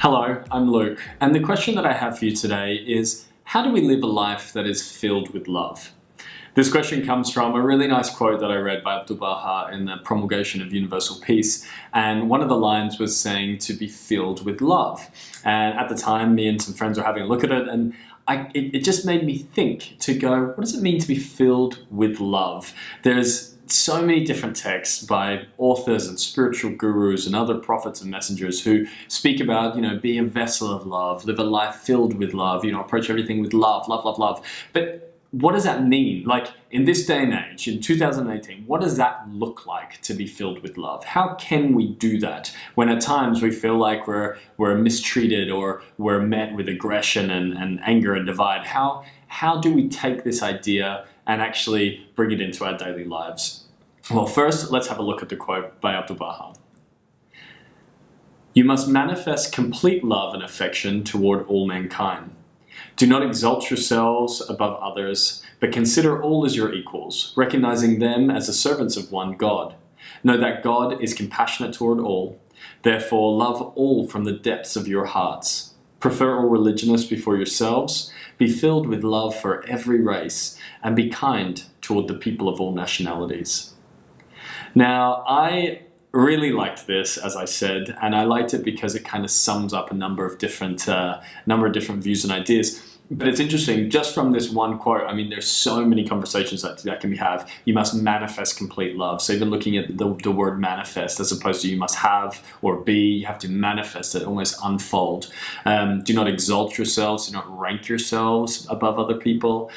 Hello, I'm Luke, and the question that I have for you today is, how do we live a life that is filled with love? This question comes from a really nice quote that I read by Abdu'l-Baha in the Promulgation of Universal Peace, and one of the lines was saying to be filled with love. And at the time, me and some friends were having a look at it, and it just made me think to go, what does it mean to be filled with love? There's so many different texts by authors and spiritual gurus and other prophets and messengers who speak about, be a vessel of love, live a life filled with love, approach everything with love, love, love, love. But what does that mean? Like in this day and age, in 2018, what does that look like to be filled with love? How can we do that when at times we feel like we're mistreated or we're met with aggression and anger and divide? How do we take this idea and actually bring it into our daily lives? Well, first, let's have a look at the quote by Abdu'l-Baha. You must manifest complete love and affection toward all mankind. Do not exalt yourselves above others, but consider all as your equals, recognizing them as the servants of one God. Know that God is compassionate toward all. Therefore, love all from the depths of your hearts. Prefer all religionists before yourselves. Be filled with love for every race, and be kind toward the people of all nationalities. Now, I really liked this, as I said, and I liked it because it kind of sums up a number of different views and ideas. But it's interesting, just from this one quote, there's so many conversations that can be had. You must manifest complete love. So even looking at the word manifest, as opposed to you must have or be, you have to manifest it, almost unfold. Do not exalt yourselves, do not rank yourselves above other people.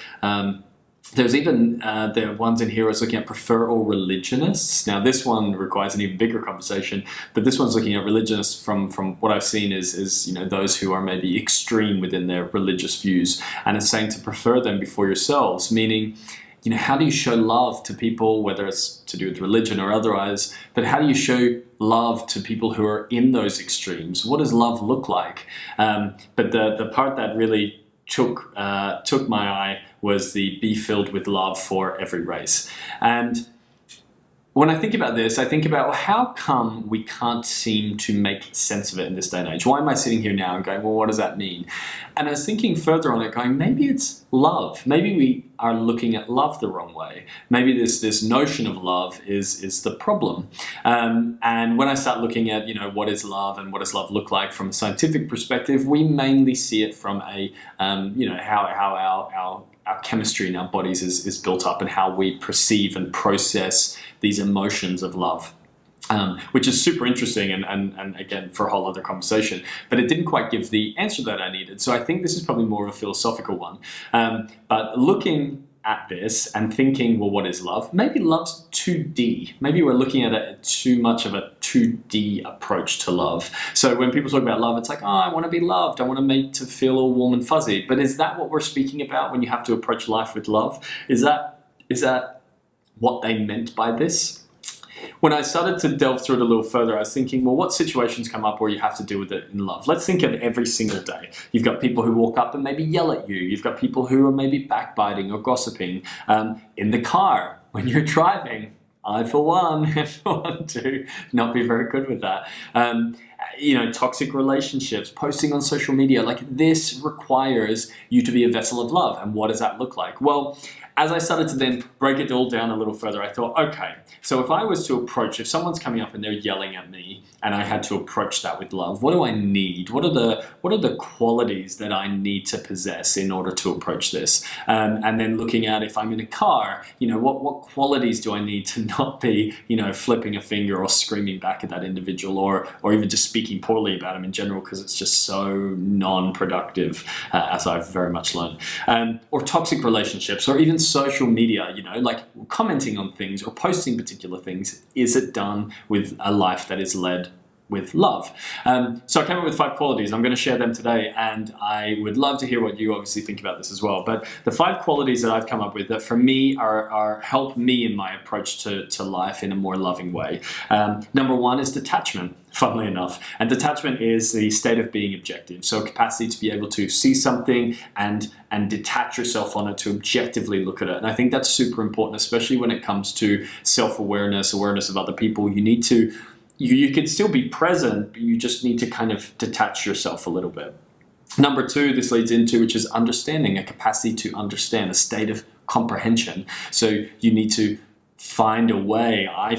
There's even the ones in here I was looking at prefer all religionists. Now this one requires an even bigger conversation, but this one's looking at religionists from what I've seen is those who are maybe extreme within their religious views, and it's saying to prefer them before yourselves, meaning how do you show love to people, whether it's to do with religion or otherwise, but how do you show love to people who are in those extremes? What does love look like? But the part that really took my eye was the be filled with love for every race. And when I think about this, I think about, well, how come we can't seem to make sense of it in this day and age? Why am I sitting here now and going, well, what does that mean? And I was thinking further on it, going, maybe it's love. Maybe we are looking at love the wrong way. Maybe this notion of love is the problem. And when I start looking at, what is love and what does love look like from a scientific perspective, we mainly see it from a, how our chemistry in our bodies is built up and how we perceive and process these emotions of love. Which is super interesting and again, for a whole other conversation, but it didn't quite give the answer that I needed. So I think this is probably more of a philosophical one. But looking at this and thinking, well, what is love? Maybe love's 2D. Maybe we're looking at it too much of a 2D approach to love. So when people talk about love, it's like, oh, I want to be loved. I want to make to feel all warm and fuzzy. But is that what we're speaking about when you have to approach life with love? Is that what they meant by this? When I started to delve through it a little further, I was thinking, well, what situations come up where you have to deal with it in love? Let's think of every single day. You've got people who walk up and maybe yell at you. You've got people who are maybe backbiting or gossiping. In the car, when you're driving, I, for one, want to not be very good with that. Toxic relationships, posting on social media, like this requires you to be a vessel of love. And what does that look like? Well, as I started to then break it all down a little further, I thought, okay, so if I was to approach, if someone's coming up and they're yelling at me and I had to approach that with love, what do I need? What are the qualities that I need to possess in order to approach this? And then looking at if I'm in a car, what qualities do I need to not be, flipping a finger or screaming back at that individual or even just speaking poorly about them in general because it's just so non-productive, as I've very much learned. Or toxic relationships or even social media, like commenting on things or posting particular things. Is it done with a life that is led with love? So I came up with 5 qualities. I'm going to share them today, and I would love to hear what you obviously think about this as well. But the 5 qualities that I've come up with that for me are help me in my approach to life in a more loving way. Number 1 is detachment. Funnily enough. And detachment is the state of being objective. So a capacity to be able to see something and detach yourself on it, to objectively look at it. And I think that's super important, especially when it comes to self-awareness, awareness of other people. You need to you can still be present, but you just need to kind of detach yourself a little bit. Number 2, this leads into, which is understanding, a capacity to understand, a state of comprehension. So you need to find a way, I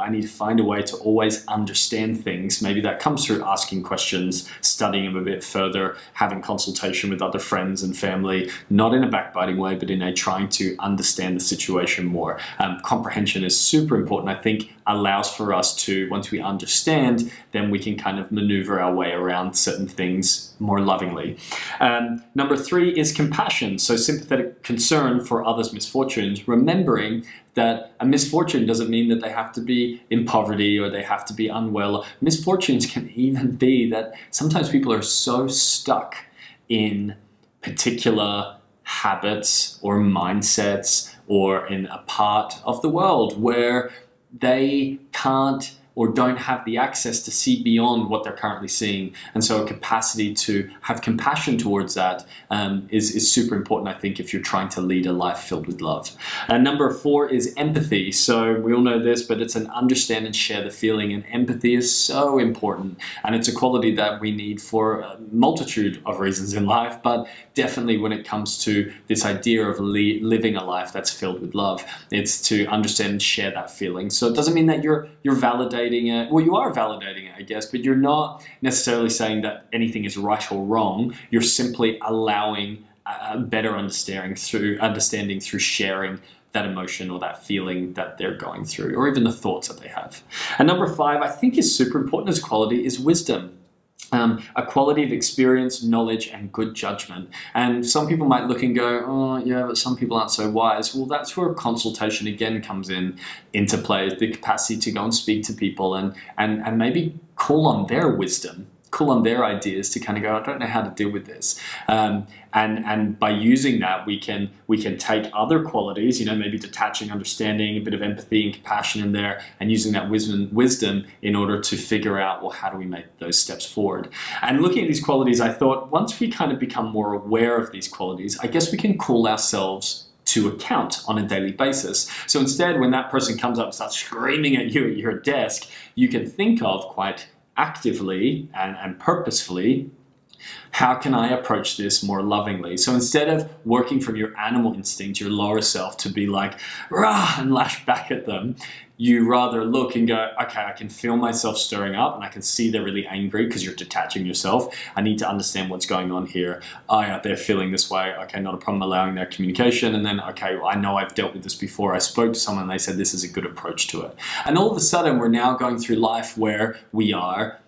need to find a way to always understand things. Maybe that comes through asking questions, studying them a bit further, having consultation with other friends and family, not in a backbiting way, but in a trying to understand the situation more. Comprehension is super important. I think allows for us to, once we understand, then we can kind of maneuver our way around certain things more lovingly. Number 3 is compassion. So sympathetic concern for others' misfortunes, remembering that a misfortune doesn't mean that they have to be in poverty or they have to be unwell. Misfortunes can even be that sometimes people are so stuck in particular habits or mindsets or in a part of the world where they can't or don't have the access to see beyond what they're currently seeing. And so a capacity to have compassion towards that is super important, I think, if you're trying to lead a life filled with love. Number 4 is empathy. So we all know this, but it's an understand and share the feeling, and empathy is so important. And it's a quality that we need for a multitude of reasons in life, but definitely when it comes to this idea of living a life that's filled with love, it's to understand and share that feeling. So it doesn't mean that you're validating it. Well, you are validating it, I guess, but you're not necessarily saying that anything is right or wrong. You're simply allowing a better understanding through sharing that emotion or that feeling that they're going through, or even the thoughts that they have. And number 5, I think is super important as quality, is wisdom. A quality of experience, knowledge, and good judgment. And some people might look and go, oh yeah, but some people aren't so wise. Well, that's where consultation again comes into play, the capacity to go and speak to people and maybe call on their wisdom, call on their ideas to kind of go, I don't know how to deal with this. And by using that, we can take other qualities, maybe detaching, understanding, a bit of empathy and compassion in there, and using that wisdom in order to figure out, well, how do we make those steps forward? And looking at these qualities, I thought once we kind of become more aware of these qualities, I guess we can call ourselves to account on a daily basis. So instead, when that person comes up and starts screaming at you at your desk, you can think of quite actively and purposefully, how can I approach this more lovingly? So instead of working from your animal instinct, your lower self, to be like, rah, and lash back at them, you rather look and go, okay, I can feel myself stirring up and I can see they're really angry because you're detaching yourself. I need to understand what's going on here. Oh, yeah, they're feeling this way. Okay, not a problem, allowing their communication. And then, okay, well, I know I've dealt with this before. I spoke to someone and they said this is a good approach to it. And all of a sudden, we're now going through life where we are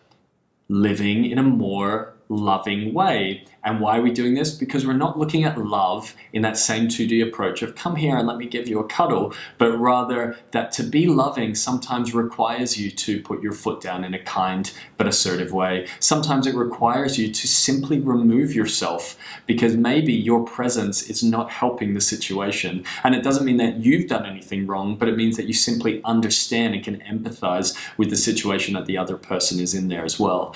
living in a more loving way. And why are we doing this? Because we're not looking at love in that same 2D approach of come here and let me give you a cuddle, but rather that to be loving sometimes requires you to put your foot down in a kind but assertive way. Sometimes it requires you to simply remove yourself because maybe your presence is not helping the situation. And it doesn't mean that you've done anything wrong, but it means that you simply understand and can empathize with the situation that the other person is in there as well.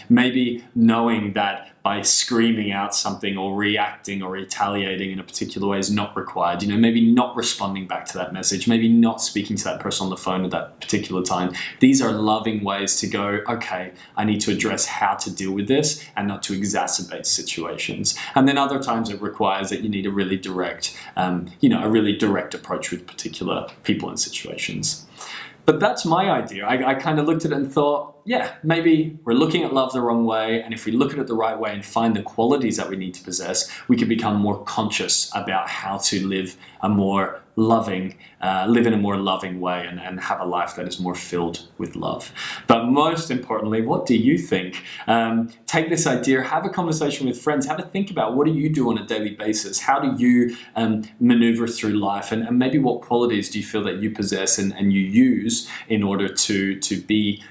Maybe knowing that by screaming out something or reacting or retaliating in a particular way is not required. Maybe not responding back to that message, maybe not speaking to that person on the phone at that particular time. These are loving ways to go, okay, I need to address how to deal with this and not to exacerbate situations. And then other times it requires that you need a really direct, approach with particular people and situations. But that's my idea. I kind of looked at it and thought, yeah, maybe we're looking at love the wrong way, and if we look at it the right way and find the qualities that we need to possess, we can become more conscious about how to live in a more loving way and have a life that is more filled with love. But most importantly, what do you think? Take this idea, have a conversation with friends, have a think about what do you do on a daily basis? How do you maneuver through life? And maybe what qualities do you feel that you possess and you use in order to be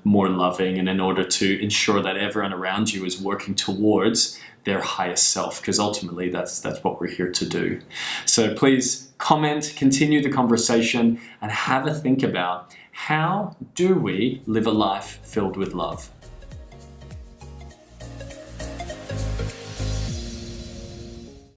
more loving and in order to ensure that everyone around you is working towards their highest self, because ultimately that's what we're here to do. So please comment, continue the conversation, and have a think about how do we live a life filled with love?